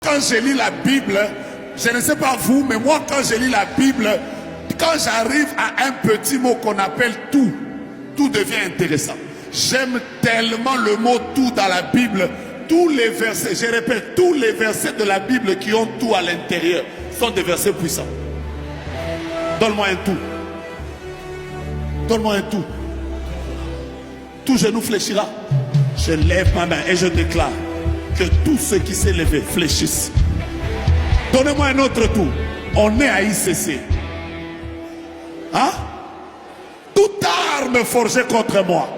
quand je lis la Bible, je ne sais pas vous, mais moi, quand je lis la Bible, quand j'arrive à un petit mot qu'on appelle tout, tout devient intéressant. J'aime tellement le mot tout dans la Bible. Tous les versets, je répète, tous les versets de la Bible qui ont tout à l'intérieur sont des versets puissants. Donne-moi un tout. Donne-moi un tout. Tout genou fléchira. Je lève ma main et je déclare que tous ceux qui s'est levé fléchissent. Donnez-moi un autre tout. On est à ICC. Hein? Toute arme forgée contre moi.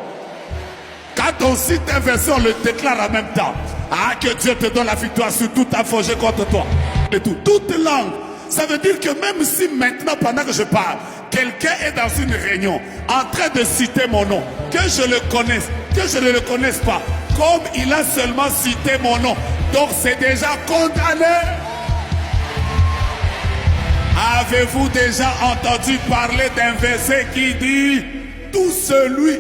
Quand on cite un verset, on le déclare en même temps. Ah, que Dieu te donne la victoire sur toute arme forgée contre toi. Et tout. Toute langue. Ça veut dire que même si maintenant, pendant que je parle, quelqu'un est dans une réunion, en train de citer mon nom, que je le connaisse, que je ne le connaisse pas, comme il a seulement cité mon nom, donc c'est déjà condamné. Avez-vous déjà entendu parler d'un verset qui dit « Tout celui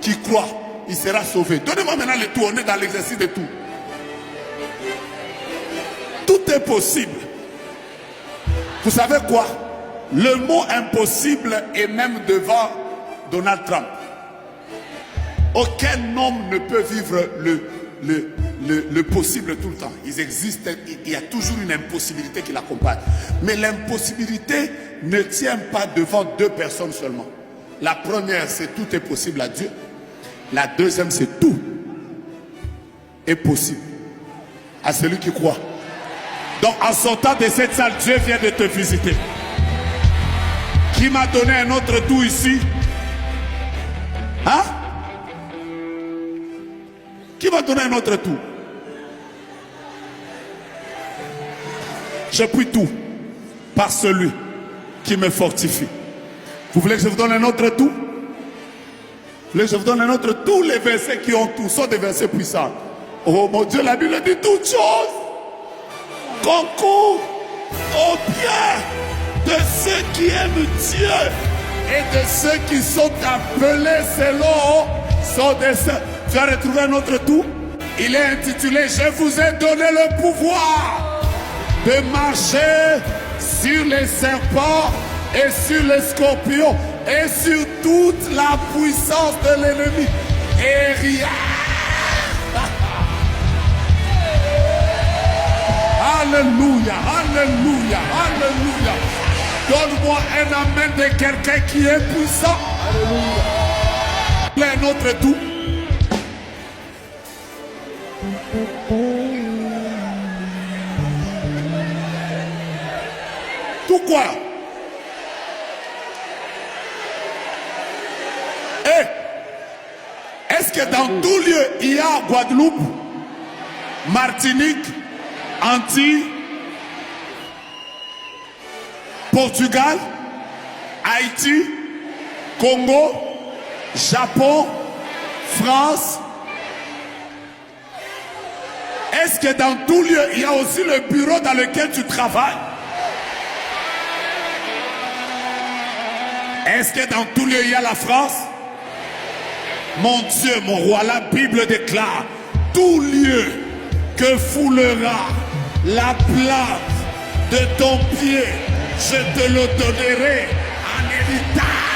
qui croit, il sera sauvé ». Donnez-moi maintenant le tout, on est dans l'exercice de tout. Tout est possible. Vous savez quoi? Le mot impossible est même devant Donald Trump. Aucun homme ne peut vivre le possible tout le temps. Il existe, il y a toujours une impossibilité qui l'accompagne. Mais l'impossibilité ne tient pas devant deux personnes seulement. La première, c'est tout est possible à Dieu. La deuxième, c'est tout est possible à celui qui croit. Donc en sortant de cette salle, Dieu vient de te visiter. Qui m'a donné un autre tout ici? Hein? Qui m'a donné un autre tout? Je puis tout par celui qui me fortifie. Vous voulez que je vous donne un autre tout? Vous voulez que je vous donne un autre? Tous les versets qui ont tout sont des versets puissants. Oh mon Dieu, la Bible dit toutes choses concourent au bien de ceux qui aiment Dieu et de ceux qui sont appelés selon son dessein. Tu as retrouvé un autre tout? Il est intitulé « Je vous ai donné le pouvoir de marcher sur les serpents et sur les scorpions et sur toute la puissance de l'ennemi. Et rien. » Alléluia, alléluia, alléluia. Donne-moi un amen de quelqu'un qui est puissant. Alléluia. Un autre tout. Tout quoi? Est-ce que dans tout lieu, il y a Guadeloupe, Martinique, Antilles, Portugal, Haïti, Congo, Japon, France? Est-ce que dans tout lieu, il y a aussi le bureau dans lequel tu travailles? Est-ce que dans tout lieu, il y a la France? Mon Dieu, mon roi, la Bible déclare, tout lieu que foulera la plante de ton pied, je te le donnerai en héritage.